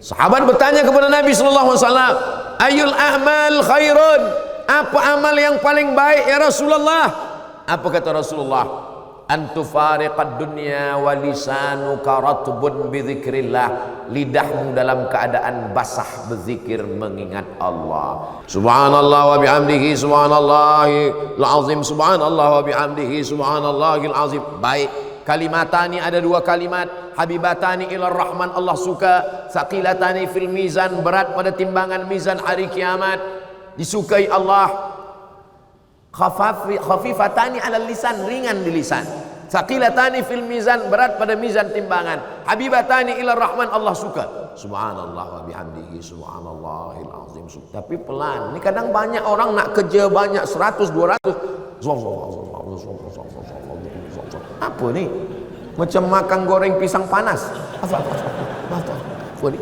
Sahabat bertanya kepada Nabi sallallahu alaihi wasallam, "Ayul a'mal khairun?" Apa amal yang paling baik ya Rasulullah? Apa kata Rasulullah? "Antufariqad dunya wa lisanuka ratbun bi dzikrillah." Lidahmu dalam keadaan basah berzikir mengingat Allah. Subhanallah wa bihamdihi subhanallahil azim, subhanallah wa bihamdihi subhanallahil azim. Baik, kalimatani ada dua kalimat, habibatani ilar rahman, Allah suka, saqilatani fil mizan, berat pada timbangan mizan hari kiamat, disukai Allah. Khafifatani alal lisan, ringan di lisan. Saqilatani fil mizan, berat pada mizan timbangan. Habibatani ilar rahman, Allah suka. Subhanallah wa bihamdihi subhanallahil azim. Tapi pelan. Ini kadang banyak orang nak kerja banyak 100 200. Apa ni? Macam makan goreng pisang panas. Apa ni?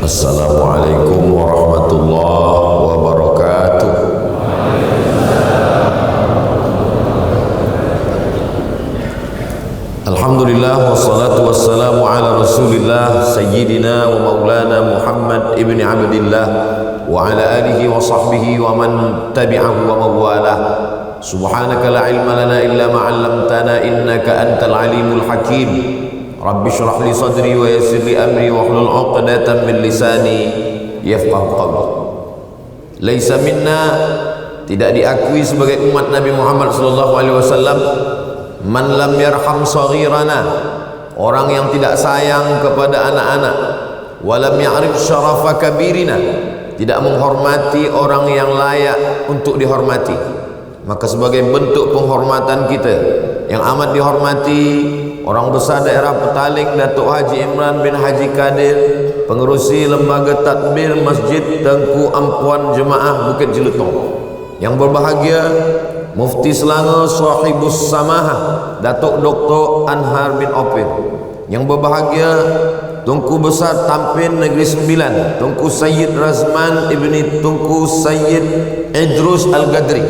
Assalamualaikum warahmatullahi wabarakatuh. Alhamdulillah wassalatu wassalamu ala Rasulillah sayyidina wa maulana Muhammad ibni Abdillah wa ala alihi wa sahbihi wa man tabi'ahu wa mawalah. Subhanaka la ilma lana illa ma 'allamtana innaka antal alimul hakim. Rabbi syrah li sadri wa yassir li amri wa hlul 'uqdatam min lisani yafqahu qawli. Laisa minna, tidak diakui sebagai umat Nabi Muhammad sallallahu alaihi wasallam, man lam yarham saghirana, orang yang tidak sayang kepada anak-anak, wa lam ya'rif syarafa kabirina, tidak menghormati orang yang layak untuk dihormati. Maka sebagai bentuk penghormatan kita yang amat dihormati, orang besar daerah Petaling Datuk Haji Imran bin Haji Kadir, pengerusi lembaga tadbir Masjid Tengku Ampuan Jemaah Bukit Jelutong, yang berbahagia Mufti Selangor Sahibus Samaha Datuk Dr. Anhar bin Opir, yang berbahagia Tunku Besar Tampin Negeri Sembilan Tunku Sayyid Razman ibni Tunku Sayyid Idrus Al-Gadri,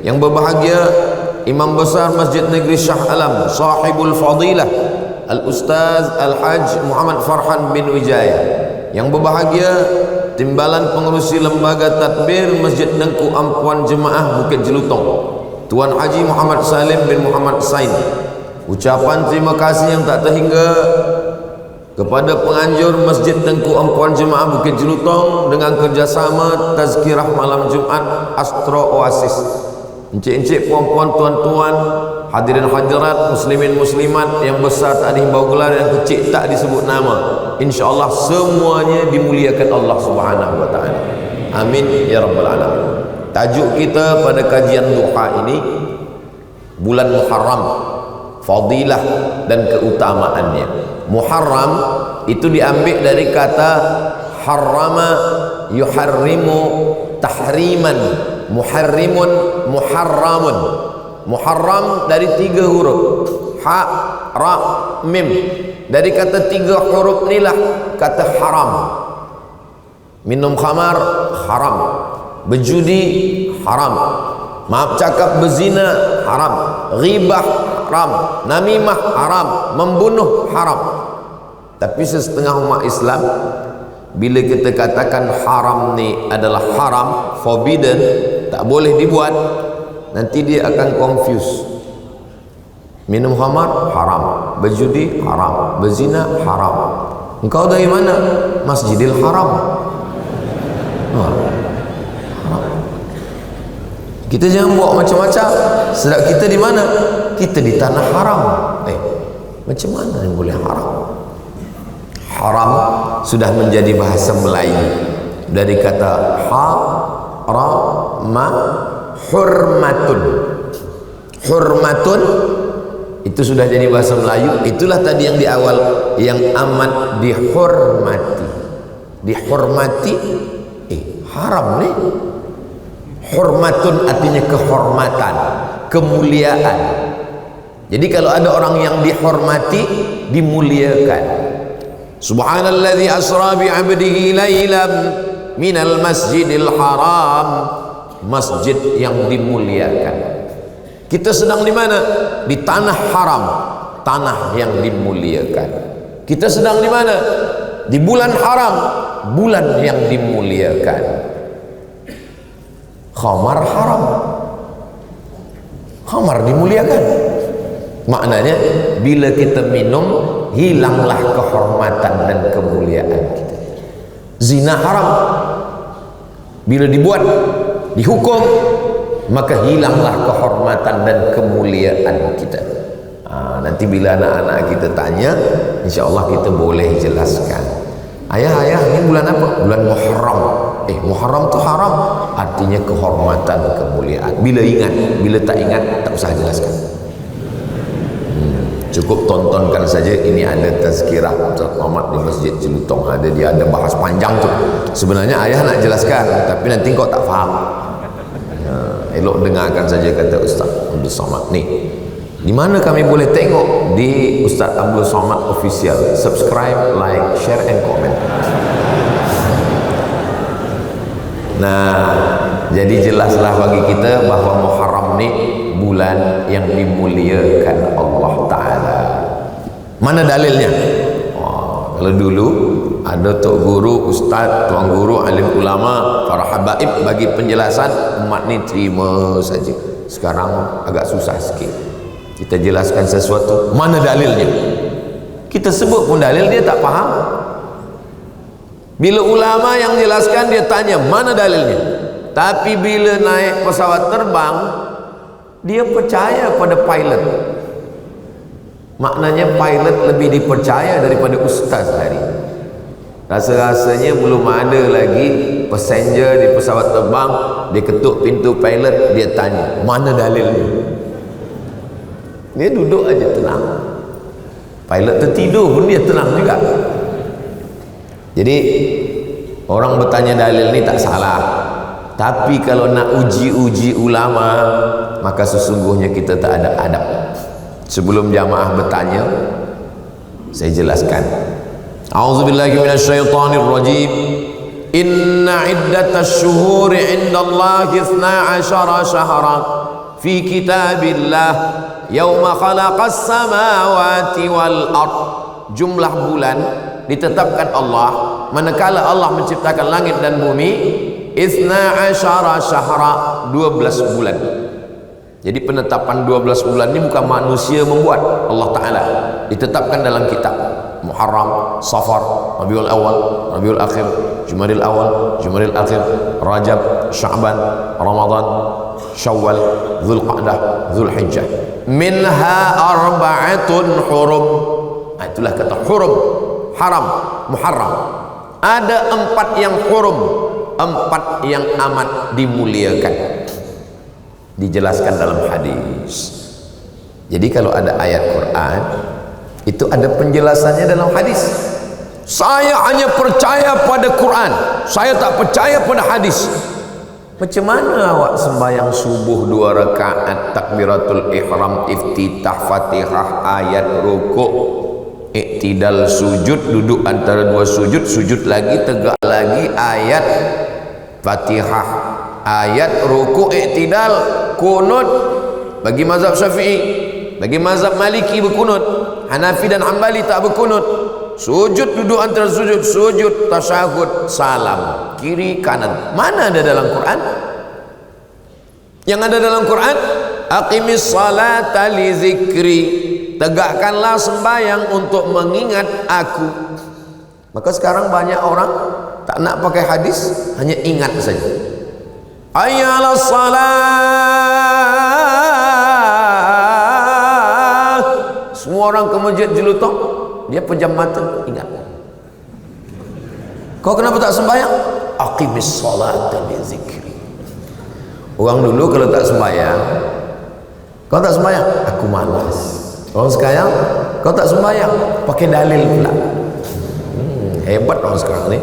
yang berbahagia Imam Besar Masjid Negeri Shah Alam Sahibul Fadilah Al-Ustaz Al-Haj Muhammad Farhan bin Wijaya, yang berbahagia Timbalan Pengerusi Lembaga Tadbir Masjid Tengku Ampuan Jemaah Bukit Jelutong Tuan Haji Muhammad Salim bin Muhammad Sain. Ucapan terima kasih yang tak terhingga kepada penganjur Masjid Tengku Ampuan Jemaah Bukit Jelutong dengan kerjasama Tazkirah Malam Jumat Astro Oasis. Encik-encik, puan-puan, tuan-tuan, hadirin hadirat, muslimin muslimat yang besar tak dihimbau gelar, yang kecil tak disebut nama, insyaallah semuanya dimuliakan Allah Subhanahu wa taala. Amin ya rabbal alamin. Tajuk kita pada kajian duha ini, bulan Muharram, fadilah dan keutamaannya. Muharram itu diambil dari kata harrama yuharrimu tahriman, muharrimun muharramun. Muharram dari 3 huruf, ha, ra, mim. Dari kata 3 huruf inilah kata haram. Minum khamar haram, berjudi haram, maaf cakap berzina haram, ghibah haram, namimah haram, membunuh haram. Tapi setengah umat Islam, bila kita katakan haram ni adalah haram, forbidden, tak boleh dibuat, nanti dia akan confuse. Minum khamar haram, berjudi haram, berzina haram. Engkau dari mana? Masjidil Haram. Haram. Kita jangan buat macam-macam. Sedang kita di mana? Kita di tanah haram. Macam mana yang boleh haram? Haram sudah menjadi bahasa Melayu dari kata ha, ra, ma, hurmatun. Hurmatun itu sudah jadi bahasa Melayu. Itulah tadi yang di awal, yang amat dihormati. Dihormati, haram nih. Hurmatun artinya kehormatan, kemuliaan. Jadi kalau ada orang yang dihormati, dimuliakan. Subhanalladzi asra bi 'abdihi lailan minal masjidil haram, masjid yang dimuliakan. Kita sedang di mana? Di tanah haram, tanah yang dimuliakan. Kita sedang di mana? Di bulan haram, bulan yang dimuliakan. Khamar haram, khamar dimuliakan. Maknanya bila kita minum, hilanglah kehormatan dan kemuliaan kita. Zina haram, bila dibuat, dihukum, maka hilanglah kehormatan dan kemuliaan kita. Nanti bila anak-anak kita tanya, insya Allah kita boleh jelaskan. Ayah, ini bulan apa? Bulan Muharram. Muharram itu haram, artinya kehormatan, kemuliaan. Bila ingat, bila tak ingat, tak usah jelaskan. Cukup tontonkan saja. Ini ada tazkirah Ustaz Muhammad di Masjid Jelutong, dia ada bahas panjang tu. Sebenarnya ayah nak jelaskan, tapi nanti kau tak faham. Elok dengarkan saja kata Ustaz Abdul Somad. Nih, di mana kami boleh tengok? Di Ustaz Abdul Somad Official. Subscribe, like, share and comment. Nah, jadi jelaslah bagi kita bahawa Muharram ni bulan yang dimuliakan Allah Ta'ala. Mana dalilnya? Kalau dulu ada tok guru, ustaz, tuan guru, alim ulama, para habaib bagi penjelasan, umat ni terima saja. Sekarang agak susah sikit. Kita jelaskan sesuatu, mana dalilnya? Kita sebut pun dalil, dia tak faham. Bila ulama yang jelaskan, dia tanya mana dalilnya. Tapi bila naik pesawat terbang, dia percaya pada pilot. Maknanya pilot lebih dipercaya daripada ustaz hari. Rasa-rasanya belum ada lagi passenger di pesawat terbang, dia ketuk pintu pilot, dia tanya mana dalilnya. Dia duduk aja tenang. Pilot tertidur pun dia tenang juga. Jadi orang bertanya dalil ni tak salah, tapi kalau nak uji-uji ulama, maka sesungguhnya kita tak ada adab. Sebelum jamaah bertanya, saya jelaskan. A'udzubillahi minasyaitonirrajim. Inna iddatash syuhuri 'indallahi 12 syahran fi kitabillah yauma khalaqas samawati wal ard. Jumlah bulan ditetapkan Allah manakala Allah menciptakan langit dan bumi, 12 syahra, 12 bulan. Jadi penetapan 12 bulan ini bukan manusia membuat, Allah Ta'ala ditetapkan dalam kitab. Muharram, Safar, Rabiul Awal, Rabiul Akhir, Jumadil Awal, Jumadil Akhir, Rajab, Sya'ban, Ramadan, Syawal, Dzulqa'dah, Dzulhijjah. Minha arba'atun hurum. Itulah kata hurum, haram, muharram. Ada 4 yang hurum, 4 yang amat dimuliakan. Dijelaskan dalam hadis. Jadi kalau ada ayat Quran, itu ada penjelasannya dalam hadis. Saya hanya percaya pada Quran, saya tak percaya pada hadis. Macam mana awak sembahyang subuh 2 rakaat, takbiratul ihram, iftitah, fatihah, ayat, rukuk, iktidal, sujud, duduk antara 2 sujud, sujud lagi, tegak lagi, ayat, fatihah, ayat, rukuk, iktidal, kunut. Bagi mazhab Syafi'i, bagi mazhab Maliki berkunut, Hanafi dan Hambali tak berkunut. Sujud, duduk antara sujud, sujud, tasyahud, salam, kiri kanan. Mana ada dalam Quran? Yang ada dalam Quran, aqimis salata li zikri, tegakkanlah sembahyang untuk mengingat aku. Maka sekarang banyak orang tak nak pakai hadis, hanya ingat saja. Hayya 'alas salat. Semua orang ke masjid Jelutong, dia pejam mata, ingat. Kau kenapa tak sembahyang? Aqimis salata li zikri. Orang dulu kalau tak sembahyang, kau tak sembahyang, aku malas. Orang sekarang, kau tak sembahyang, pakai dalil pula. Hebat orang sekarang ni,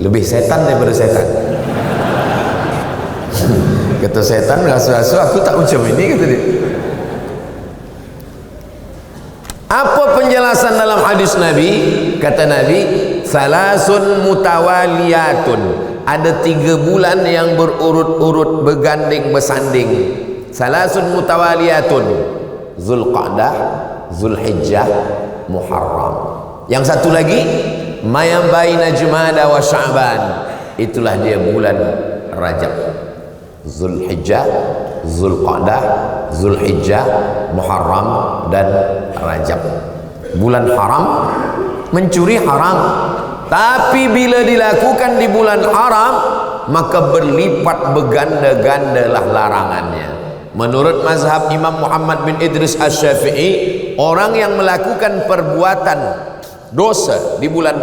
lebih setan daripada setan. Kata setan, rasu-rasu aku tak macam ini, kata dia. Apa penjelasan dalam hadis Nabi? Kata Nabi, salasun mutawaliyatun, ada 3 bulan yang berurut-urut, berganding bersanding. Salasun mutawaliyatun, Zulqa'dah, Zulhijjah, Muharram. Yang satu lagi mayam baina Jumada wa Sya'ban, itulah dia bulan Rajab. Zulhijjah, Zulqa'dah, Zulhijjah, Muharram dan Rajab. Bulan haram, mencuri haram, tapi bila dilakukan di bulan haram maka berlipat berganda-gandalah larangannya. Menurut mazhab Imam Muhammad bin Idris Asy-Syafi'i, orang yang melakukan perbuatan dosa di bulan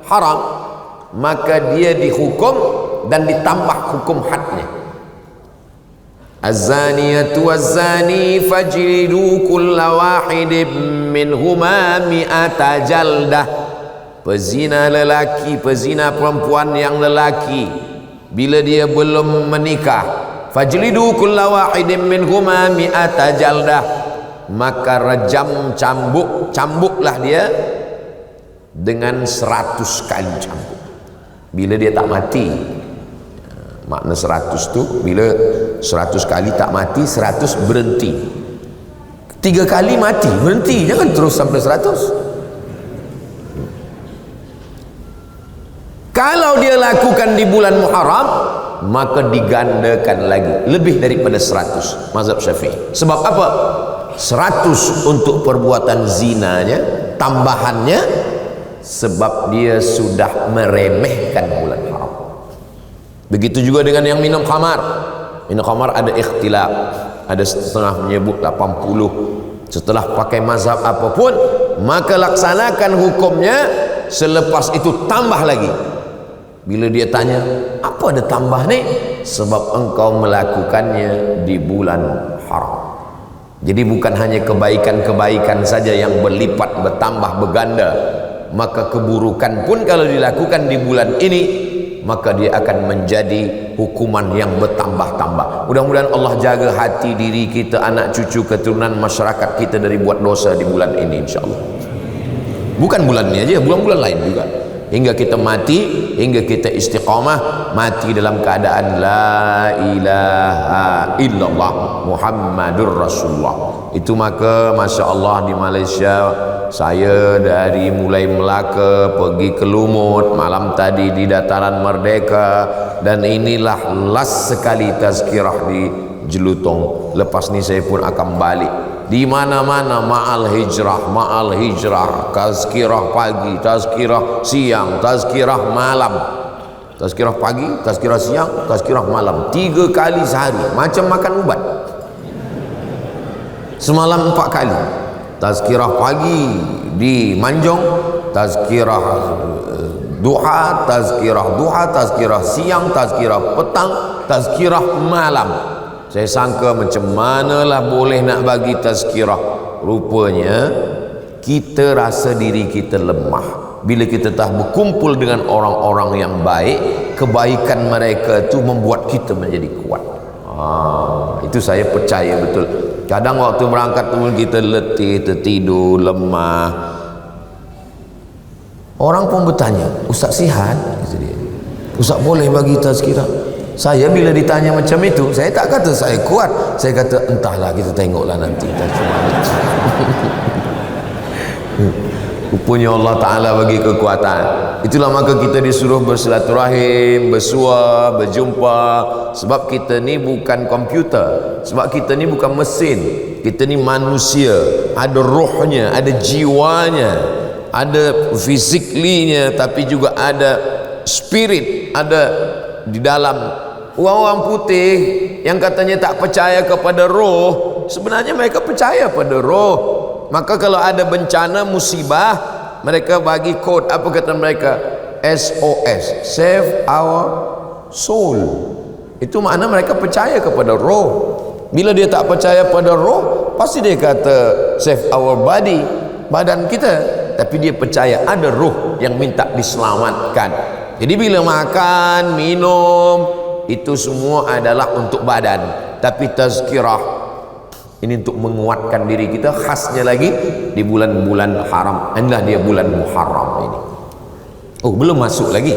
haram maka dia dihukum dan ditambah hukum hadnya. Az-zaniyatu waz-zani fajlidu kulla wahidin minhuma mi'ata jaldah. Pezina lelaki, pezina perempuan yang lelaki, bila dia belum menikah, fajlidu kulla wahidin minhuma mi'ata jaldah, maka rejam, cambuklah dia dengan 100 kali cambuk. Bila dia tak mati, makna 100 tu bila 100 kali tak mati, 100 berhenti. 3 kali mati, berhenti, jangan terus sampai 100. Kalau dia lakukan di bulan Muharram maka digandakan lagi, lebih daripada 100 mazhab Syafi'i. Sebab apa? 100 untuk perbuatan zinanya, tambahannya sebab dia sudah meremehkan bulan haram. Begitu juga dengan yang minum khamar. Minum khamar ada ikhtilaf, ada setengah menyebut 80. Setelah pakai mazhab apapun, maka laksanakan hukumnya, selepas itu tambah lagi. Bila dia tanya, apa ada tambah ni? Sebab engkau melakukannya di bulan haram. Jadi bukan hanya kebaikan-kebaikan saja yang berlipat, bertambah, berganda, maka keburukan pun kalau dilakukan di bulan ini maka dia akan menjadi hukuman yang bertambah-tambah. Mudah-mudahan Allah jaga hati diri kita, anak cucu, keturunan masyarakat kita dari buat dosa di bulan ini, insyaAllah. Bukan bulan ini aja, bulan-bulan lain juga, hingga kita mati, hingga kita istiqamah, mati dalam keadaan la ilaha illallah Muhammadur Rasulullah. Itu maka Masya Allah di Malaysia, saya dari mulai Melaka pergi ke Lumut, malam tadi di Dataran Merdeka, dan inilah last sekali tazkirah di Jelutong. Lepas ni saya pun akan balik. Di mana-mana ma'al hijrah, tazkirah pagi, tazkirah siang, tazkirah malam, tazkirah pagi, tazkirah siang, tazkirah malam, 3 kali sehari, macam makan ubat. Semalam 4 kali tazkirah pagi di Manjong, tazkirah duha, tazkirah siang, tazkirah petang, tazkirah malam. Saya sangka macam manalah boleh nak bagi tazkirah. Rupanya kita rasa diri kita lemah. Bila kita tak berkumpul dengan orang-orang yang baik, kebaikan mereka itu membuat kita menjadi kuat. Itu saya percaya betul. Kadang waktu berangkat tu kita letih, tertidur, lemah. Orang pun bertanya, Ustaz sihat? Ustaz boleh bagi tazkirah? Saya bila ditanya macam itu, saya tak kata saya kuat, saya kata entahlah, kita tengoklah nanti. Rupanya Allah Ta'ala bagi kekuatan. Itulah maka kita disuruh bersilaturahim, bersua, berjumpa. Sebab kita ni bukan komputer, sebab kita ni bukan mesin, kita ni manusia. Ada rohnya, ada jiwanya, ada fisiklinya, tapi juga ada spirit, ada di dalam. Orang putih yang katanya tak percaya kepada roh, sebenarnya mereka percaya pada roh. Maka kalau ada bencana, musibah, mereka bagi kod, apa kata mereka? SOS, Save Our Soul. Itu makna mereka percaya kepada roh. Bila dia tak percaya pada roh, pasti dia kata save our body, badan kita. Tapi dia percaya ada roh yang minta diselamatkan. Jadi bila makan, minum, itu semua adalah untuk badan. Tapi tazkirah ini untuk menguatkan diri kita, khasnya lagi di bulan-bulan haram. Inilah dia bulan Muharram ini. Oh, belum masuk lagi.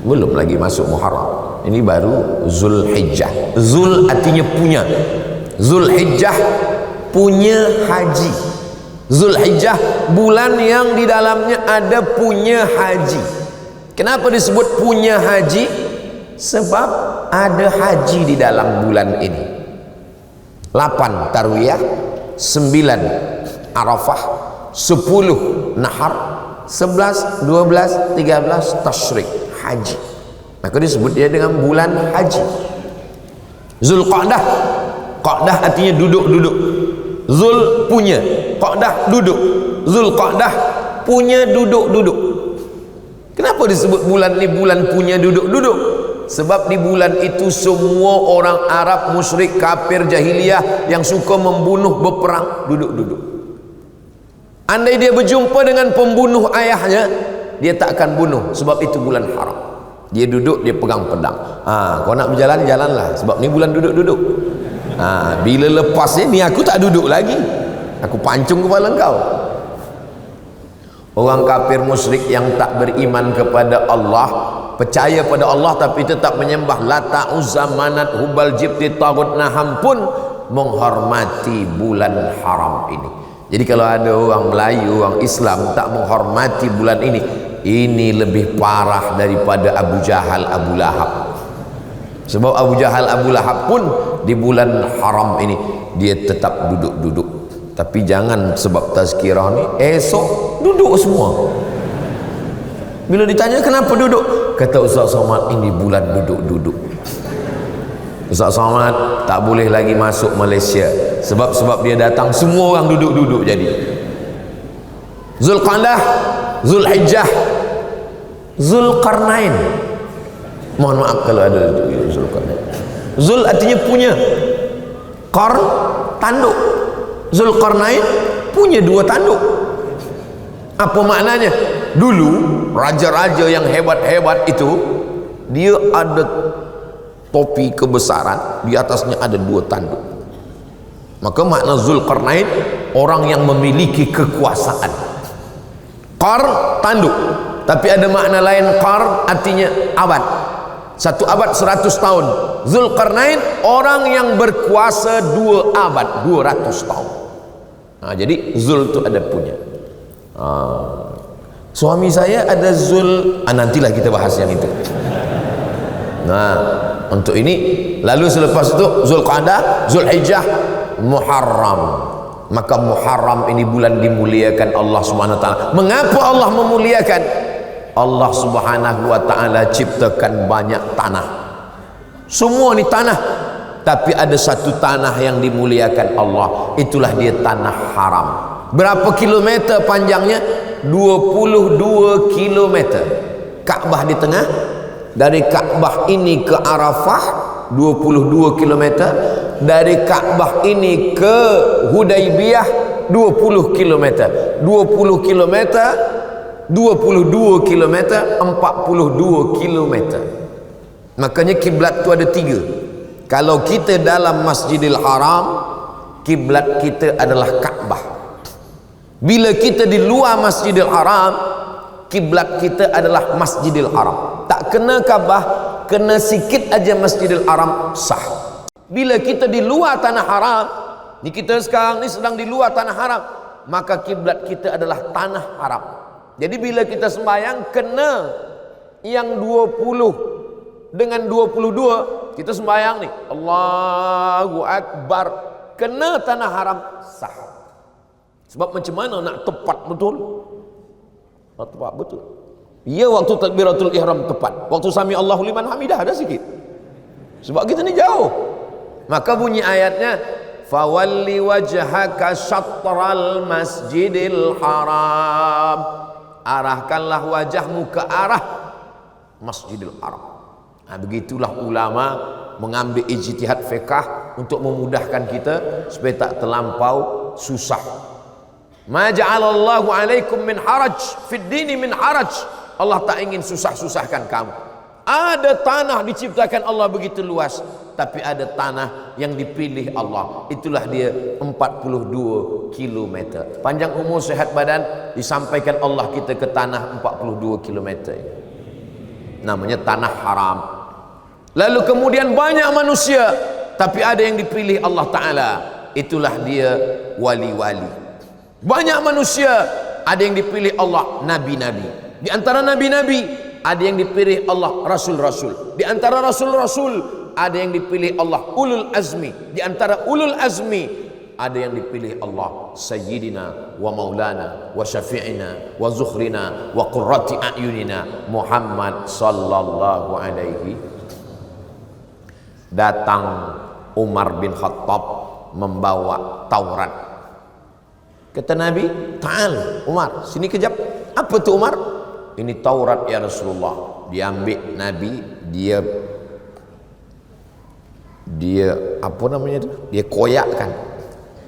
Belum lagi masuk Muharram. Ini baru Zulhijjah. Zul artinya punya. Zulhijjah punya haji. Zulhijjah bulan yang di dalamnya ada punya haji. Kenapa disebut punya haji? Sebab ada haji di dalam bulan ini. 8 Tarwiyah, 9 Arafah, 10 Nahar, 11, 12, 13 Tasyrik, haji. Maka disebut dia dengan bulan haji. Zulqa'dah, Qa'dah artinya duduk-duduk. Zul punya, Qa'dah duduk. Zulqa'dah punya duduk-duduk. Kenapa disebut bulan ini bulan punya duduk-duduk? Sebab di bulan itu semua orang Arab musyrik, kafir, jahiliyah yang suka membunuh, berperang, duduk-duduk. Andai dia berjumpa dengan pembunuh ayahnya, dia tak akan bunuh, sebab itu bulan haram. Dia duduk, dia pegang pedang. Kau nak berjalan, jalanlah, sebab ni bulan duduk-duduk. Bila lepasnya ni aku tak duduk lagi, aku pancung kepala kau. Orang kafir musyrik yang tak beriman kepada Allah, percaya pada Allah tapi tetap menyembah Lata, Uzza, Manat, Hubal, Jibti, Tagut, Naham pun menghormati bulan haram ini. Jadi kalau ada orang Melayu, orang Islam tak menghormati bulan ini lebih parah daripada Abu Jahal, Abu Lahab. Sebab Abu Jahal, Abu Lahab pun di bulan haram ini dia tetap duduk-duduk. Tapi jangan sebab tazkirah ni esok duduk semua. Bila ditanya kenapa duduk, kata Ustaz Somad, ini bulan duduk-duduk. Ustaz Somad tak boleh lagi masuk Malaysia sebab dia datang semua orang duduk-duduk jadi. Zulqa'dah, Zulhijjah, Zulqarnain. Mohon maaf kalau ada Zulqarnain. Zul artinya punya, Qarn tanduk. Zulqarnain punya 2 tanduk. Apa maknanya? Dulu raja-raja yang hebat-hebat itu dia ada topi kebesaran, di atasnya ada 2 tanduk. Maka makna Zulqarnain orang yang memiliki kekuasaan. Qarn tanduk, tapi ada makna lain. Qarn artinya abad. 1 abad 100 tahun. Zulqarnain orang yang berkuasa 2 abad, 200 tahun. Jadi Zul itu ada punya. Suami saya ada Zul, nantilah kita bahas yang itu. Untuk ini, lalu selepas itu Zulqa'dah, Zulhijjah, Muharram. Maka Muharram ini bulan dimuliakan Allah Subhanahu wa taala. Mengapa Allah memuliakan? Allah Subhanahu wa taala ciptakan banyak tanah. Semua ni tanah, tapi ada satu tanah yang dimuliakan Allah, itulah dia tanah haram. Berapa kilometer panjangnya? 22 kilometer. Kaabah di tengah. Dari Kaabah ini ke Arafah 22 kilometer. Dari Kaabah ini ke Hudaibiyah 20 kilometer. 20 kilometer, 22 kilometer, 42 kilometer. Makanya kiblat tu ada 3. Kalau kita dalam Masjidil Haram, kiblat kita adalah Kaabah. Bila kita di luar Masjidil Haram, kiblat kita adalah Masjidil Haram. Tak kena Kaabah, kena sikit aja Masjidil Haram sah. Bila kita di luar tanah haram, ni kita sekarang ni sedang di luar tanah haram, maka kiblat kita adalah tanah haram. Jadi bila kita sembahyang, kena yang 20 dengan 22 kita sembahyang nih, Allahu Akbar, kena tanah haram sah. Sebab macam mana nak tepat betul? Tepat betul. Ya, waktu takbiratul ihram tepat, waktu sami Allahu liman hamidah ada sikit, sebab kita ni jauh. Maka bunyi ayatnya, fawalli wajhaka syatral masjidil haram, arahkanlah wajahmu ke arah Masjidil Haram. Begitulah ulama mengambil ijtihad fiqh untuk memudahkan kita supaya tak terlampau susah. Ma ja'alallahu alaikum min haraj fid dini min haraj. Allah tak ingin susah-susahkan kamu. Ada tanah diciptakan Allah begitu luas, tapi ada tanah yang dipilih Allah, itulah dia 42 km. Panjang umur sehat badan, disampaikan Allah kita ke tanah 42 km. Namanya tanah haram. Lalu kemudian banyak manusia, tapi ada yang dipilih Allah Ta'ala, itulah dia wali-wali. Banyak manusia, ada yang dipilih Allah, nabi-nabi. Di antara nabi-nabi ada yang dipilih Allah, rasul-rasul. Di antara rasul-rasul ada yang dipilih Allah, ulul azmi. Di antara ulul azmi ada yang dipilih Allah, sayyidina wa maulana wa syafi'ina wa zukhrina wa qurrati a'yunina Muhammad sallallahu alaihi. Datang Umar bin Khattab membawa Taurat. Kata Nabi, "Ta'al Umar, sini kejap." Apa tu Umar? "Ini Taurat ya Rasulullah." Diambil Nabi, dia apa namanya itu? Dia koyakkan.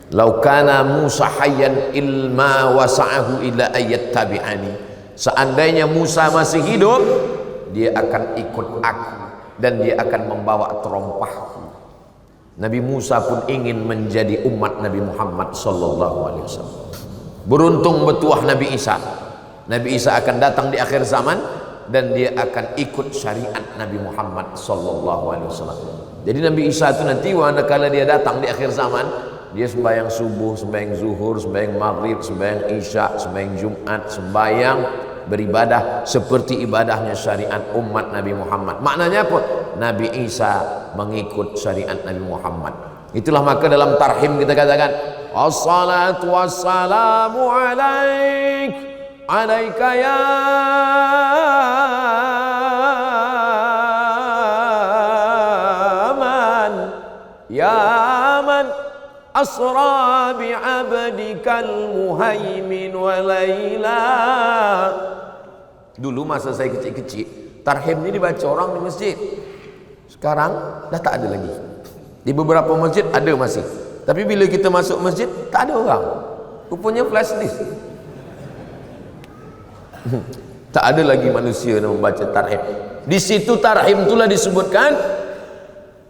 "Lau kana Musa hayyan ilma wasa'ahu ila ayat tabi'ani." Seandainya Musa masih hidup, dia akan ikut aku dan dia akan membawa terompahku. Nabi Musa pun ingin menjadi umat Nabi Muhammad sallallahu alaihi wasallam. Beruntung bertuah Nabi Isa. Nabi Isa akan datang di akhir zaman dan dia akan ikut syariat Nabi Muhammad sallallahu alaihi wasallam. Jadi Nabi Isa itu nanti manakala dia datang di akhir zaman, dia sembahyang subuh, sembahyang zuhur, sembahyang maghrib, sembahyang isya, sembahyang Jumat, sembahyang beribadah seperti ibadahnya syariat umat Nabi Muhammad. Maknanya apa? Nabi Isa mengikut syariat Nabi Muhammad. Itulah maka dalam tarhim kita katakan, "Assalatu wassalamu alaik, alaika ya man, ya man asra bi abdikal muhaimin wa laila." Dulu masa saya kecil-kecil, tarhim ini dibaca orang di masjid. Sekarang dah tak ada lagi. Di beberapa masjid ada masih, tapi bila kita masuk masjid tak ada orang. Rupanya flash disk. Tak ada lagi manusia yang membaca tarhim. Di situ tarhim itulah disebutkan,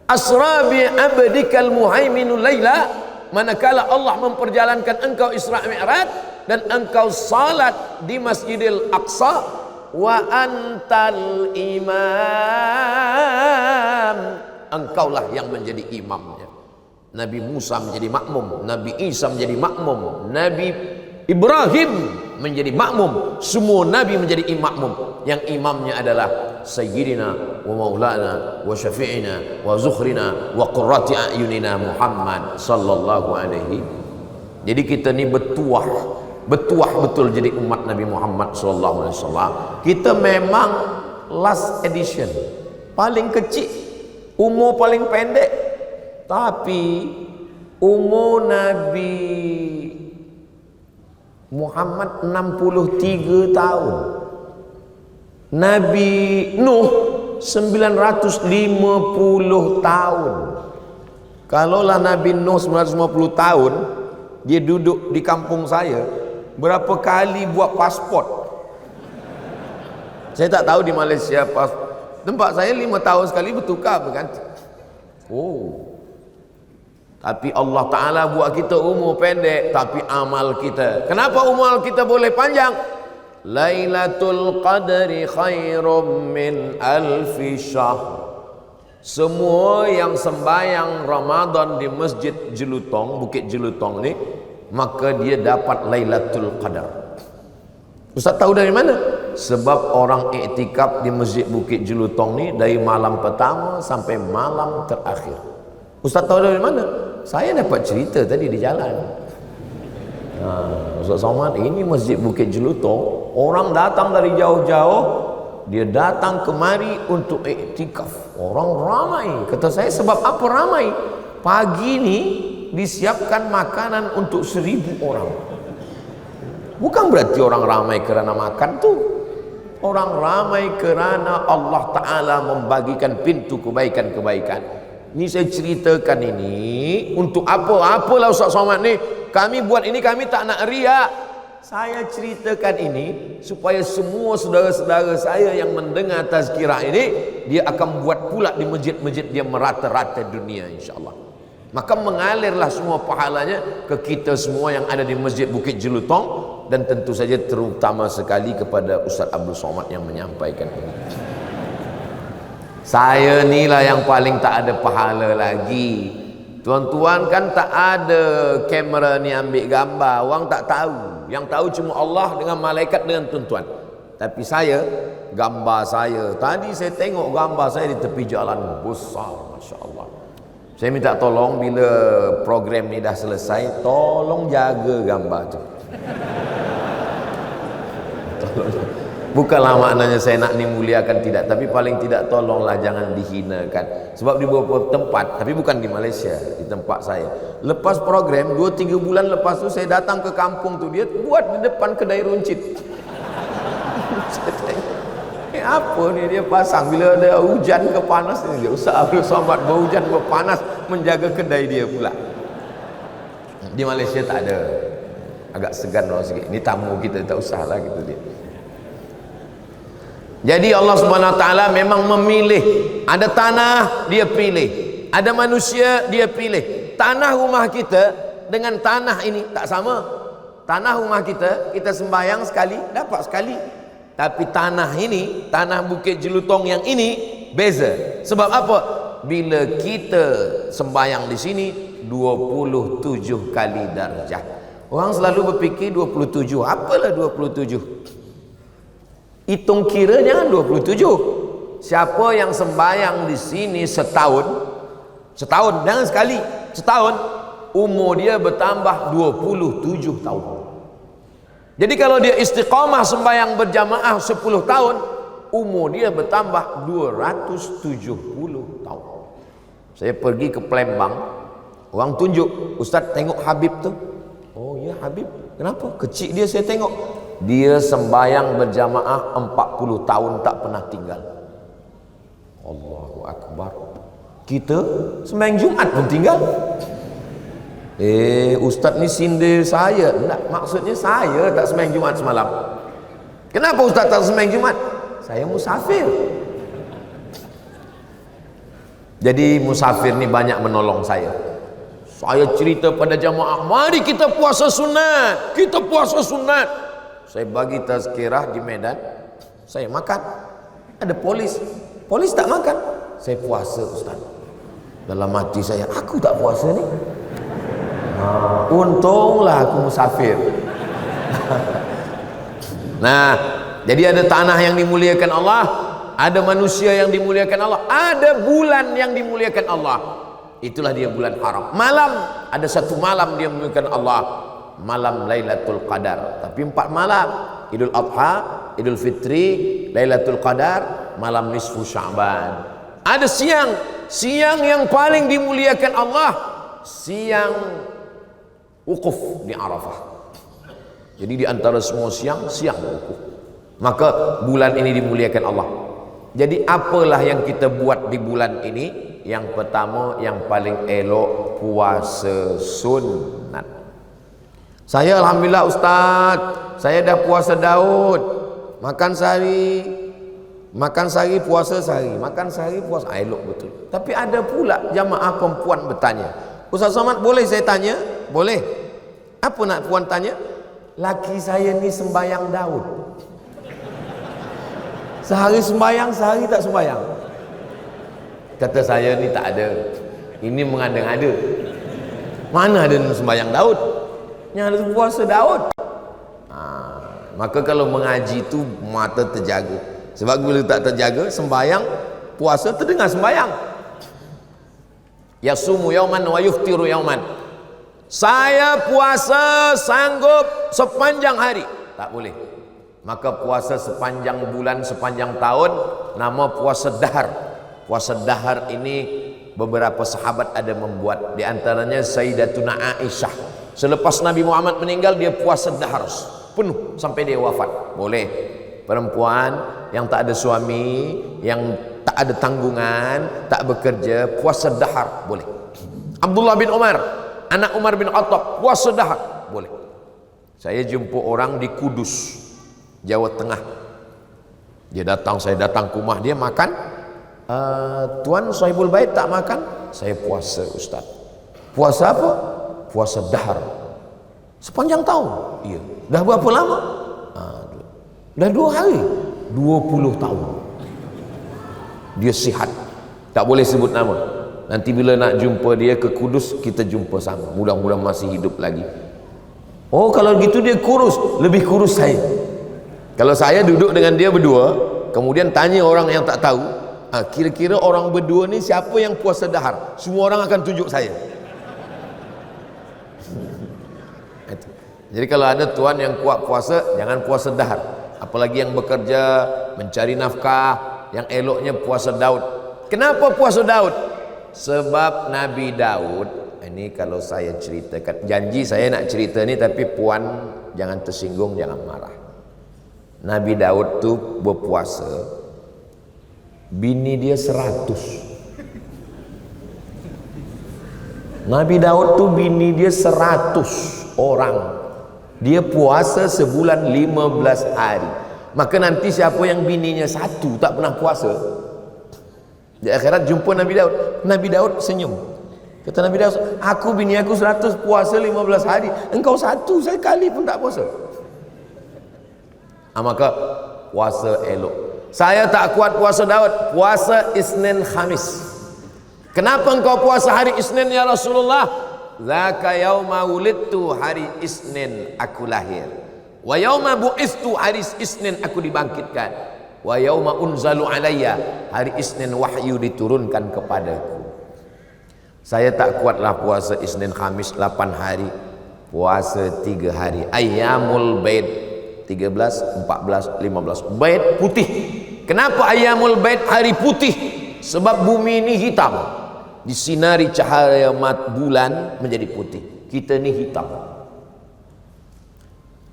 "Asra bi abdikal muhaiminul laila." Manakala Allah memperjalankan engkau Isra Mi'raj dan engkau salat di Masjidil Aqsa, wa antal imam, engkaulah yang menjadi imamnya. Nabi Musa menjadi makmum, Nabi Isa menjadi makmum, Nabi Ibrahim menjadi makmum, semua nabi menjadi makmum. Yang imamnya adalah sayyidina wa maulana wa syafi'ina wa zukhrina wa qurrati a'yunina Muhammad sallallahu alaihi. Jadi kita ni bertuah betul jadi umat Nabi Muhammad sallallahu alaihi wasallam. Kita memang last edition, paling kecil, umur paling pendek, tapi umur Nabi Muhammad 63 tahun. Nabi Nuh 950 tahun. Kalaulah Nabi Nuh 950 tahun, dia duduk di kampung saya, berapa kali buat pasport? Saya tak tahu di Malaysia tempat saya 5 tahun sekali bertukar berganti. Oh. Tapi Allah Ta'ala buat kita umur pendek, tapi amal kita. Kenapa umur kita boleh panjang? Lailatul Qadri khairum min alfi syahr. Semua yang sembahyang Ramadan di Masjid Jelutong, Bukit Jelutong ni, maka dia dapat Lailatul Qadar. Ustaz tahu dari mana? Sebab orang iktikaf di Masjid Bukit Jelutong ni dari malam pertama sampai malam terakhir. Ustaz tahu dari mana? Saya dapat cerita tadi di jalan. Ustaz Somad, ini Masjid Bukit Jelutong, orang datang dari jauh-jauh, dia datang kemari untuk iktikaf. Orang ramai. Kata saya, sebab apa ramai? Pagi ni disiapkan makanan untuk 1000 orang. Bukan berarti orang ramai kerana makan tu. Orang ramai kerana Allah Ta'ala membagikan pintu kebaikan-kebaikan. Ini saya ceritakan ini untuk apa? Apalah Ustaz Somad ni? Kami buat ini, kami tak nak riak. Saya ceritakan ini supaya semua saudara-saudara saya yang mendengar tazkirah ini, dia akan buat pula di masjid-masjid dia merata-rata dunia, insya-Allah. Maka mengalirlah semua pahalanya ke kita semua yang ada di Masjid Bukit Jelutong, dan tentu saja terutama sekali kepada Ustaz Abdul Somad yang menyampaikan ini. Saya ni lah yang paling tak ada pahala lagi. Tuan-tuan kan tak ada kamera ni ambil gambar, orang tak tahu. Yang tahu cuma Allah dengan malaikat dengan tuan-tuan. Tapi saya, gambar saya, tadi saya tengok gambar saya di tepi jalan besar, Masya Allah. Saya minta tolong bila program ni dah selesai, tolong jaga gambar tu. Bukanlah maknanya saya nak muliakan, tidak, tapi paling tidak tolonglah jangan dihinakan. Sebab di beberapa tempat, tapi bukan di Malaysia, di tempat saya, lepas program 2-3 bulan lepas tu saya datang ke kampung tu, dia buat di depan kedai runcit. Saya tengok, apa ni dia pasang bila ada hujan ke panas ni, dia Ustaz Abdul Somad berhujan berpanas menjaga kedai dia pula. Di Malaysia tak ada, agak segan orang sikit. Ini tamu kita, tak usah lah gitu dia. Jadi Allah Subhanahu Wa Taala memang memilih. Ada tanah dia pilih, ada manusia dia pilih. Tanah rumah kita dengan tanah ini tak sama. Tanah rumah kita sembahyang sekali dapat sekali. Tapi tanah ini, tanah Bukit Jelutong yang ini beza. Sebab apa? Bila kita sembahyang di sini 27 kali darjah. Orang selalu berfikir 27, apalah 27? Hitung kira jangan 27. Siapa yang sembahyang di sini setahun, jangan sekali, setahun, umur dia bertambah 27 tahun. Jadi kalau dia istiqamah sembahyang berjamaah 10 tahun, umur dia bertambah 270 tahun. Saya pergi ke Palembang, orang tunjuk, Ustaz tengok Habib tu. Oh ya Habib, kenapa? Kecil dia saya tengok. Dia sembahyang berjamaah 40 tahun tak pernah tinggal. Allahu Akbar. Kita sembahyang Jumaat pun tinggal. Ustaz ni sindir saya. Tak, maksudnya saya tak sembahyang Jumaat semalam. Kenapa Ustaz tak sembahyang Jumaat? Saya musafir. Jadi musafir ni banyak menolong saya. Saya cerita pada jamaah, mari kita puasa sunat. Kita puasa sunat. Saya bagi tazkirah di Medan, saya makan. Ada polis tak makan, saya puasa Ustaz. Dalam hati saya, aku tak puasa ni. Untunglah aku musafir. Nah, jadi ada tanah yang dimuliakan Allah, ada manusia yang dimuliakan Allah, ada bulan yang dimuliakan Allah. Itulah dia bulan haram. Malam, ada satu malam dia memuliakan Allah, malam Lailatul Qadar. Tapi 4 malam, Idul Adha, Idul Fitri, Lailatul Qadar, malam nisfu Sya'ban. Ada siang yang paling dimuliakan Allah, siang wukuf di Arafah. Jadi di antara semua siang wukuf. Maka bulan ini dimuliakan Allah. Jadi apalah yang kita buat di bulan ini? Yang pertama, yang paling elok, puasa sunat. Saya alhamdulillah Ustaz, saya dah puasa Daud, makan sehari puasa sehari, makan sehari puasa, elok betul. Tapi ada pula jamaah perempuan bertanya, Ustaz Somad boleh saya tanya? Boleh. Apa nak puan tanya? Laki saya ni sembahyang Daud, sehari sembahyang, sehari tak sembahyang. Kata saya ni tak ada, ini mengada-ngada. Mana ada sembahyang Daud? Yang ada puasa Daud. Maka kalau mengaji tu mata terjaga. Sebab bila tak terjaga, sembahyang puasa terdengar sembahyang. Yasumu yauman wa yuftiru yauman. Saya puasa sanggup sepanjang hari. Tak boleh. Maka puasa sepanjang bulan, sepanjang tahun, nama puasa dahar. Puasa dahar ini beberapa sahabat ada membuat, di antaranya Sayyidatuna Aisyah. Selepas Nabi Muhammad meninggal, dia puasa dahar penuh sampai dia wafat. Boleh. Perempuan yang tak ada suami, yang tak ada tanggungan, tak bekerja, puasa dahar boleh. Abdullah bin Umar, anak Umar bin Khattab, puasa dahar boleh. Saya jumpa orang di Kudus, Jawa Tengah. Dia datang, saya datang ke rumah dia makan. Tuan Sahibul Bait tak makan? Saya puasa Ustaz. Puasa apa? Puasa dahar. Sepanjang tahun. Iya. Dah berapa lama? Dah 2 hari. 20 tahun. Dia sihat. Tak boleh sebut nama. Nanti bila nak jumpa dia ke Kudus, kita jumpa sama. Mudah-mudahan masih hidup lagi. Oh, kalau gitu dia kurus, lebih kurus saya. Kalau saya duduk dengan dia berdua, kemudian tanya orang yang tak tahu, kira-kira orang berdua ni siapa yang puasa dahar? Semua orang akan tunjuk saya. Jadi kalau ada tuan yang kuat puasa, jangan puasa dahar. Apalagi yang bekerja, mencari nafkah, yang eloknya puasa Daud. Kenapa puasa Daud? Sebab Nabi Daud, ini kalau saya ceritakan, janji saya nak cerita ni, tapi puan jangan tersinggung, jangan marah. Nabi Daud tu berpuasa, bini dia 100. Nabi Daud tu bini dia 100 orang. Dia puasa sebulan 15 hari. Maka nanti siapa yang bininya 1 tak pernah puasa, di akhirat jumpa Nabi Daud. Nabi Daud senyum. Kata Nabi Daud, aku bini aku 100 puasa 15 hari, engkau 1 sekali pun tak puasa. Maka puasa elok. Saya tak kuat puasa Daud, puasa Isnin Khamis. Kenapa engkau puasa hari Isnin ya Rasulullah? Zaka yauma wulidtu, hari Isnin aku lahir. Wa yauma bu'istu, hari Isnin aku dibangkitkan. Wa yauma unzalu alayya, hari Isnin wahyu diturunkan kepadaku. Saya tak kuatlah puasa Isnin Khamis 8 hari. Puasa 3 hari. Ayyamul Bait 13, 14, 15. Bait putih. Kenapa Ayyamul Bait hari putih? Sebab bumi ini hitam. Disinari cahaya bulan menjadi putih. Kita ni hitam.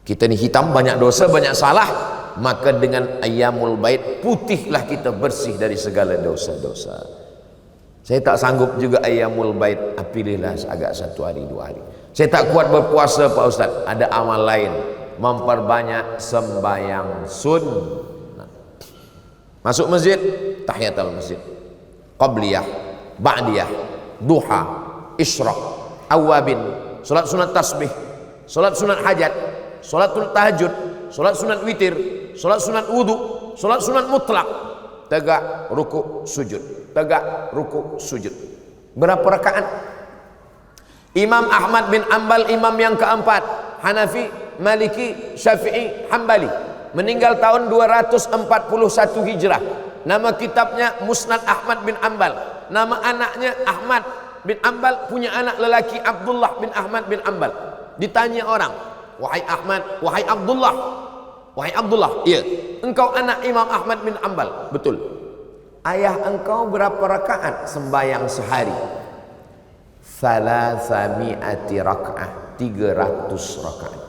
Kita ni hitam, banyak dosa, banyak salah. Maka dengan Ayyamul Bait putihlah kita, bersih dari segala dosa-dosa. Saya tak sanggup juga Ayyamul Bait, pilihlah agak 1 hari 2 hari. Saya tak kuat berpuasa Pak Ustaz. Ada amal lain, memperbanyak sembahyang sunnah. Masuk masjid, tahiyatul masjid, qabliyah, ba'diyah, duha, isyraq, awabin, salat sunat tasbih, salat sunat hajat, salat tahajud, salat sunat witir, salat sunat wudu, salat sunat mutlak, tegak rukuk sujud, tegak rukuk sujud. Berapa rakaat? Imam Ahmad bin Ambal, imam yang keempat, Hanafi, Maliki, Syafi'i, Hambali, meninggal tahun 241 Hijrah. Nama kitabnya Musnad Ahmad bin Ambal. Nama anaknya Ahmad bin Ambal, punya anak lelaki Abdullah bin Ahmad bin Ambal. Ditanya orang, wahai Ahmad, wahai Abdullah, wahai Abdullah, iya, engkau anak Imam Ahmad bin Ambal? Betul. Ayah engkau berapa rakaat sembahyang sehari? 300 rakaat, 300 rakaat.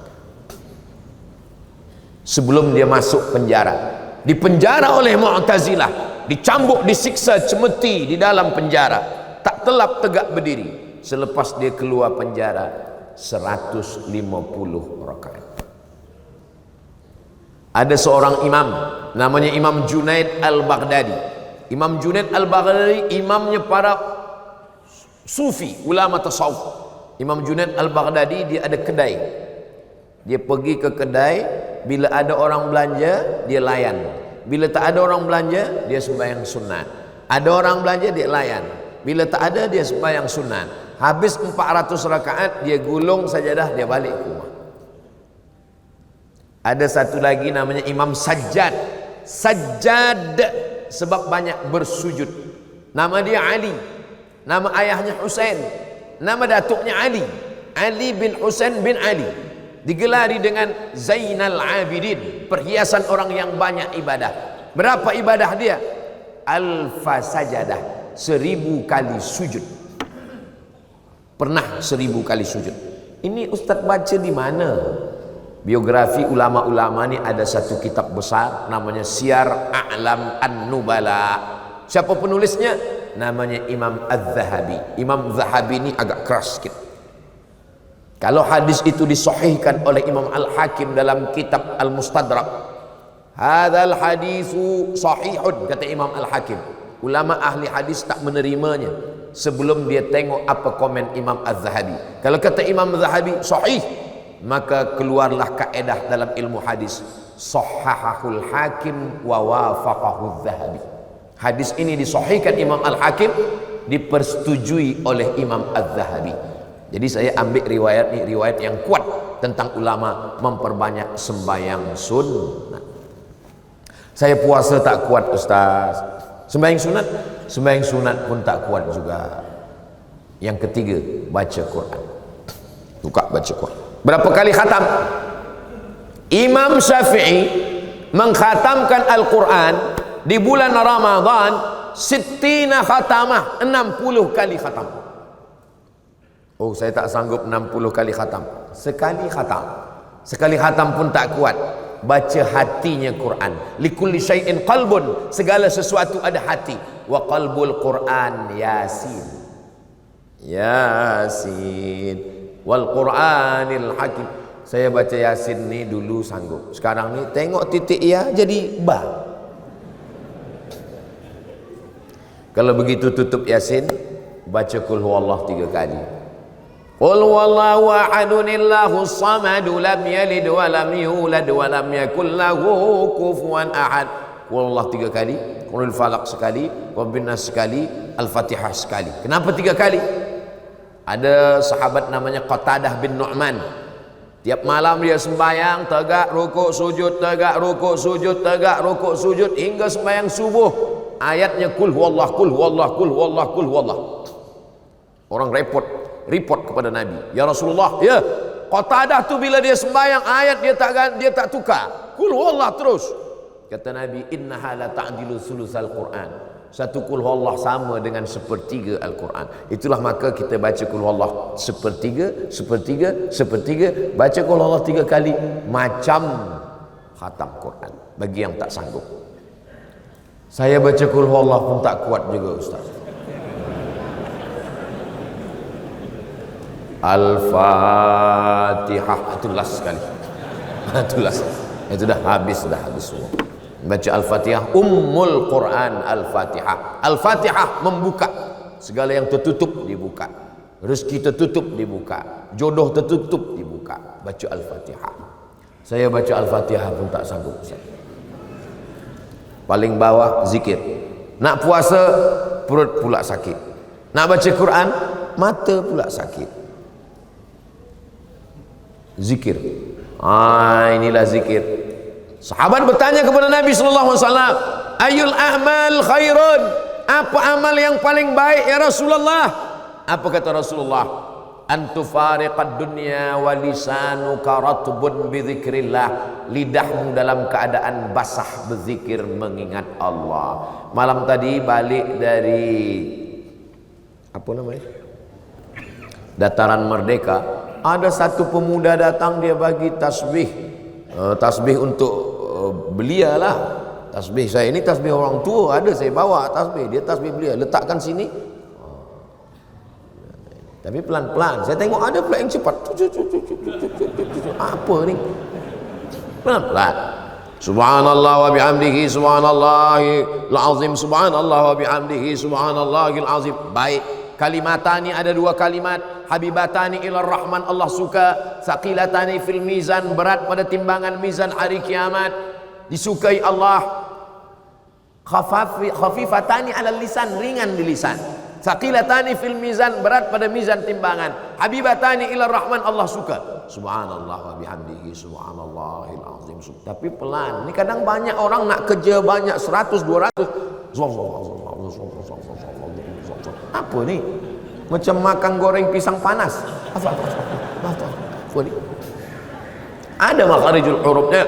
Sebelum dia masuk penjara, dipenjara oleh Mu'tazilah, dicambuk, disiksa, cemeti di dalam penjara, tak telap tegak berdiri. Selepas dia keluar penjara, 150 rakaat. Ada seorang imam namanya Imam Junaid Al-Baghdadi. Imam Junaid Al-Baghdadi imamnya para sufi, ulama tasawuf. Imam Junaid Al-Baghdadi dia ada kedai. Dia pergi ke kedai, bila ada orang belanja dia layan, bila tak ada orang belanja dia sembahyang sunat. Ada orang belanja dia layan, bila tak ada dia sembahyang sunat. Habis 400 rakaat dia gulung sajadah, dia balik ke rumah. Ada satu lagi namanya Imam Sajjad. Sajjad sebab banyak bersujud. Nama dia Ali, nama ayahnya Husain, nama datuknya Ali, Ali bin Husain bin Ali. Digelari dengan Zainal Abidin, perhiasan orang yang banyak ibadah. Berapa ibadah dia? Alfa sajadah, 1000 kali sujud. Pernah 1000 kali sujud. Ini Ustaz baca di mana? Biografi ulama-ulama ni ada satu kitab besar namanya Syiar A'lam An-Nubala. Siapa penulisnya? Namanya Imam Az-Zahabi. Imam Zahabi ini agak keras sikit. Kalau hadis itu disahihkan oleh Imam Al-Hakim dalam kitab Al-Mustadrak, hadzal hadisu sahihun, kata Imam Al-Hakim. Ulama ahli hadis tak menerimanya sebelum dia tengok apa komen Imam Az-Zahabi. Kalau kata Imam Az-Zahabi sahih, maka keluarlah kaedah dalam ilmu hadis, sahhahul hakim wa wafaqahu Az-Zahabi. Hadis ini disahihkan Imam Al-Hakim, dipersetujui oleh Imam Az-Zahabi. Jadi saya ambil riwayat ini, riwayat yang kuat tentang ulama memperbanyak sembahyang sunnah. Saya puasa tak kuat Ustaz. Sembahyang sunat? Sembahyang sunat pun tak kuat juga. Yang ketiga, baca Quran. Buka baca Quran. Berapa kali khatam? Imam Syafi'i mengkhatamkan Al-Quran di bulan Ramadan 60 khatamah, 60 kali khatam. Oh, saya tak sanggup 60 kali khatam. Sekali khatam. Sekali khatam pun tak kuat. Baca hatinya Quran. Likulli syai'in qalbun, segala sesuatu ada hati. Wa qalbul Quran Yasin. Yasin wal Quranil Hakim. Saya baca Yasin ni dulu sanggup. Sekarang ni tengok titik ya jadi ba. Kalau begitu tutup Yasin, baca Qul huwallah 3 kali. Qul huwallahu ahadunillahus samadu lam yalid wa lam yulad wa lam yakul lahu kufuwan ahad. Qul huwallah 3 kali, Qul falaq sekali, Qul binnas sekali, Al-Fatihah sekali. Kenapa 3 kali? Ada sahabat namanya Qatadah bin Nu'man. Tiap malam dia sembahyang, tegak rukuk sujud, tegak rukuk sujud, tegak rukuk sujud hingga sembahyang subuh. Ayatnya Qul huwallah, Qul huwallah, Qul huwallah, Qul huwallah. Orang report kepada Nabi, ya Rasulullah, ya Qatadah tu bila dia sembahyang ayat dia tak tukar, Qul huwallah terus. Kata Nabi, innaha la ta'dilu sulusal Quran. Satu Qul huwallah sama dengan 1/3 Al-Quran. Itulah maka kita baca Qul huwallah 1/3, 1/3, 1/3. Baca Qul huwallah 3 kali, macam khatam Quran bagi yang tak sanggup. Saya baca Qul huwallah pun tak kuat juga Ustaz. Al-Fatihah itu last sekali. Itu last. Itu dah habis semua. Baca Al-Fatihah, Ummul Quran Al-Fatihah. Al-Fatihah membuka segala yang tertutup, dibuka. Rezeki tertutup, dibuka. Jodoh tertutup, dibuka. Baca Al-Fatihah. Saya baca Al-Fatihah pun tak sanggup. Paling bawah zikir. Nak puasa perut pula sakit. Nak baca Quran mata pula sakit. Zikir. Inilah zikir. Sahabat bertanya kepada Nabi sallallahu alaihi wasallam, "Ayul a'mal khairun?" Apa amal yang paling baik ya Rasulullah? Apa kata Rasulullah? Antufariqad dunya wa lisanuka ratbun bi dzikrillah. Lidahmu dalam keadaan basah berzikir mengingat Allah. Malam tadi balik dari apa namanya? Dataran Merdeka. Ada satu pemuda datang, dia bagi tasbih. Tasbih untuk belia lah. Tasbih saya ini tasbih orang tua, ada saya bawa tasbih. Dia tasbih belia, letakkan sini. Tapi pelan-pelan. Saya tengok ada pula yang cepat. Apa ni? Pelan-pelan. Subhanallah wa bihamdihi subhanallahil azim, subhanallah wa bihamdihi subhanallahil azim. Baik. Kalimatani ada 2 kalimat. Habibatani ilar rahman, Allah suka. Saqilatani fil mizan, berat pada timbangan mizan hari kiamat, disukai Allah. Khafifatani ala lisan, ringan di lisan. Saqilatani fil mizan, berat pada mizan timbangan. Habibatani ilar rahman, Allah suka. Subhanallah wa bihamdihi subhanallahil azim. Tapi pelan. Ini kadang banyak orang nak kerja banyak 100 200. Apa ni? Macam makan goreng pisang panas. Apa ni? Ada makharijul hurufnya.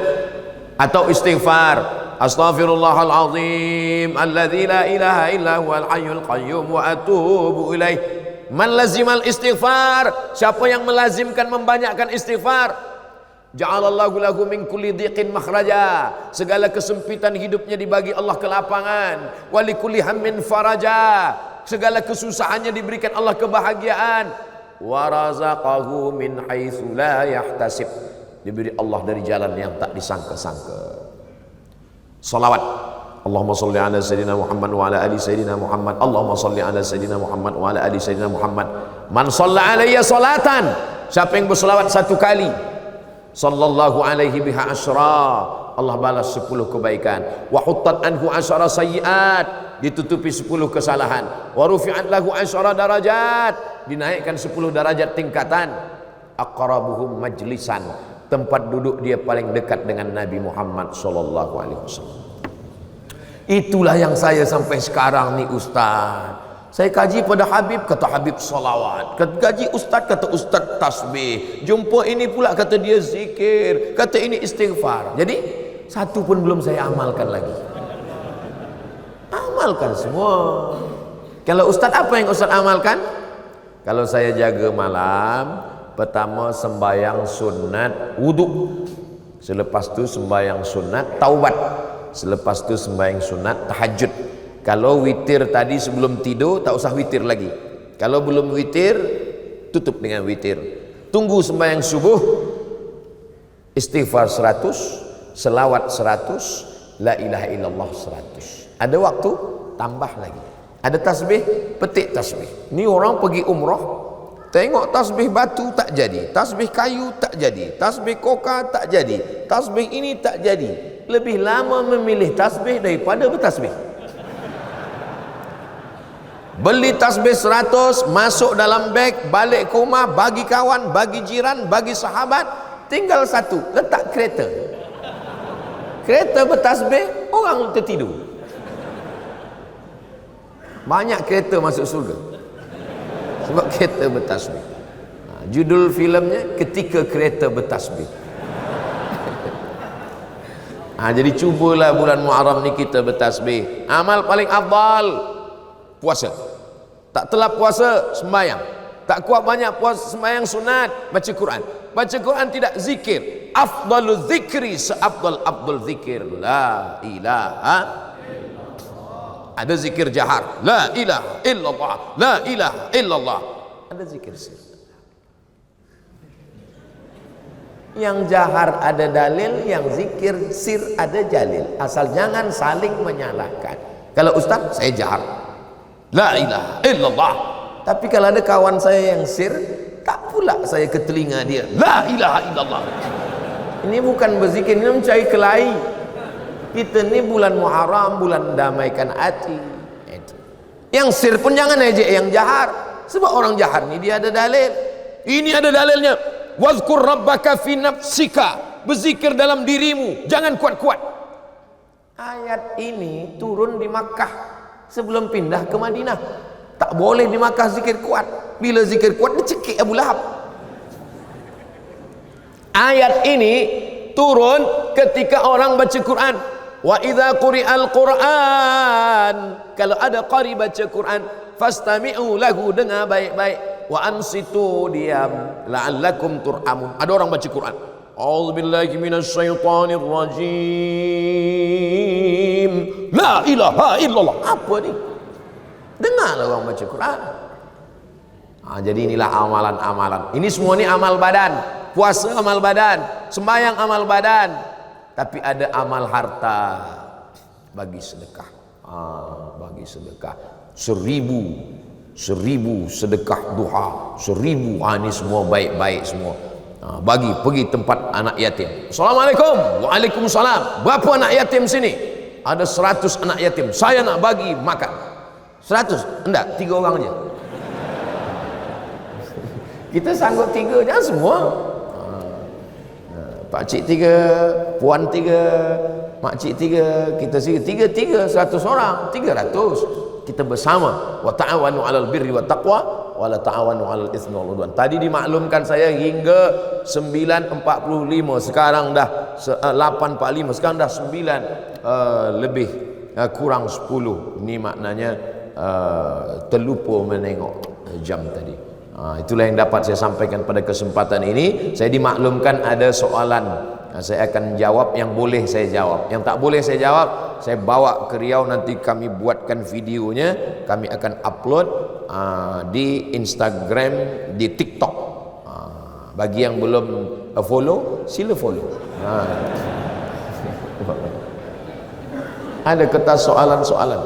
Atau istighfar, astaghfirullahalazim alladzi la ilaha illa huwal hayyul qayyum wa atubu ilaih. Man lazimal istighfar, siapa yang melazimkan membanyakkan istighfar, ja'alallahu lahu min kulli dhiqin makhraja, segala kesempitan hidupnya dibagi Allah kelapangan. Wa likulli hammin faraja, segala kesusahannya diberikan Allah kebahagiaan. wa razaqahu min haitsu la yahtasib. Diberi Allah dari jalan yang tak disangka-sangka. Salawat. Allahumma salli ala sayyidina Muhammad wa ala ali sayyidina Muhammad. Allahumma salli ala sayyidina Muhammad wa ala ali sayyidina Muhammad. Man shalla alayya salatan, siapa yang berselawat satu kali, sallallahu alaihi biha asyra, Allah balas 10 kebaikan. Wa huttat anhu asyara sayyiat, ditutupi 10 kesalahan. Wa rufi'at lahu asyara darajat, dinaikkan 10 derajat tingkatan. Aqrabuhum majlisan, tempat duduk dia paling dekat dengan Nabi Muhammad sallallahu alaihi wasallam. Itulah yang saya sampai sekarang nih Ustaz. Saya kaji pada Habib, kata Habib salawat. Kaji Ustaz, kata Ustaz tasbih. Jumpa ini pula kata dia zikir, kata ini istighfar. Jadi satu pun belum saya amalkan lagi. Amalkan semua. Kalau Ustaz, apa yang Ustaz amalkan? Kalau saya jaga malam, pertama sembahyang sunat wudu, selepas tu sembahyang sunat taubat, selepas tu sembahyang sunat tahajud. Kalau witir tadi sebelum tidur, tak usah witir lagi. Kalau belum witir, tutup dengan witir. Tunggu sembahyang subuh, istighfar 100, selawat 100, la ilaha illallah 100. Ada waktu, tambah lagi. Ada tasbih, petik tasbih. Ni orang pergi umrah, tengok tasbih batu tak jadi, tasbih kayu tak jadi, tasbih koka tak jadi, tasbih ini tak jadi. Lebih lama memilih tasbih daripada bertasbih. Beli tasbih 100, masuk dalam beg, balik ke rumah, bagi kawan, bagi jiran, bagi sahabat. Tinggal satu, letak kereta. Kereta bertasbih, orang tertidur. Banyak kereta masuk surga sebab kereta bertasbih. Judul filmnya Ketika Kereta Bertasbih. Jadi cubalah bulan Muharram ni kita bertasbih. Amal paling afdal puasa. Tak telah puasa, sembahyang. Tak kuat banyak puasa, sembahyang sunat, baca Quran. Baca Quran tidak zikir. Afdalu zikri, seafdal zikir la ilaha. Ada zikir jahar, la ilaha illallah, la ilaha illallah. Ada zikir sir. Yang jahar ada dalil, yang zikir sir ada dalil. Asal jangan saling menyalahkan. Kalau ustaz, saya jahar, la ilaha illallah. Tapi kalau ada kawan saya yang sir, tak pula saya ke telinga dia, la ilaha illallah. Ini bukan berzikir, ini mencari kelahi. Kita ni bulan Muharram, bulan damaikan hati. Yang sir pun jangan ejek yang jahar, sebab orang jahar ni dia ada dalil. Ini ada dalilnya. Wazkur rabbaka fi nafsika, berzikir dalam dirimu, jangan kuat-kuat. Ayat ini turun di Makkah sebelum pindah ke Madinah. Tak boleh di Makkah zikir kuat. Bila zikir kuat dicekik Abu Lahab. Ayat ini turun ketika orang baca Quran. Wa idza quri'al Quran, kalau ada qari baca Quran, fastami'u lahu, dengar baik-baik. Wa ansitu, diam, la'allakum turhamun. Ada orang baca Quran, a'udzubillahi minasyaitonir rajim, la ilaha illallah. Apa ni? Dengarlah orang baca Quran. Jadi inilah amalan-amalan. Ini semua ni amal badan. Puasa amal badan, sembahyang amal badan. Tapi ada amal harta, bagi sedekah. Bagi sedekah 1000 sedekah duha, 1000. Ini semua baik-baik semua. Bagi, pergi tempat anak yatim. Assalamualaikum. Waalaikumsalam. Berapa anak yatim sini? Ada 100 anak yatim, saya nak bagi makan 100. Enggak, 3 orang aja. Kita sanggup 3, jangan semua. Pakcik 3, puan 3, makcik 3, kita 3, 100 orang, 300. Kita bersama. Wa ta'awanu 'alal birri wat taqwa wa la ta'awanu 'alal itsmi wal 'udwan. Tadi dimaklumkan saya hingga 9.45, sekarang dah 8.45, sekarang dah 9 lebih kurang 10. Ini maknanya terlupa menengok jam tadi. Itulah yang dapat saya sampaikan pada kesempatan ini. Saya dimaklumkan ada soalan Saya akan jawab yang boleh saya jawab, yang tak boleh saya jawab saya bawa ke Riau, nanti kami buatkan videonya, kami akan upload di Instagram, di TikTok. Bagi yang belum follow, sila follow. Ada kertas soalan-soalan.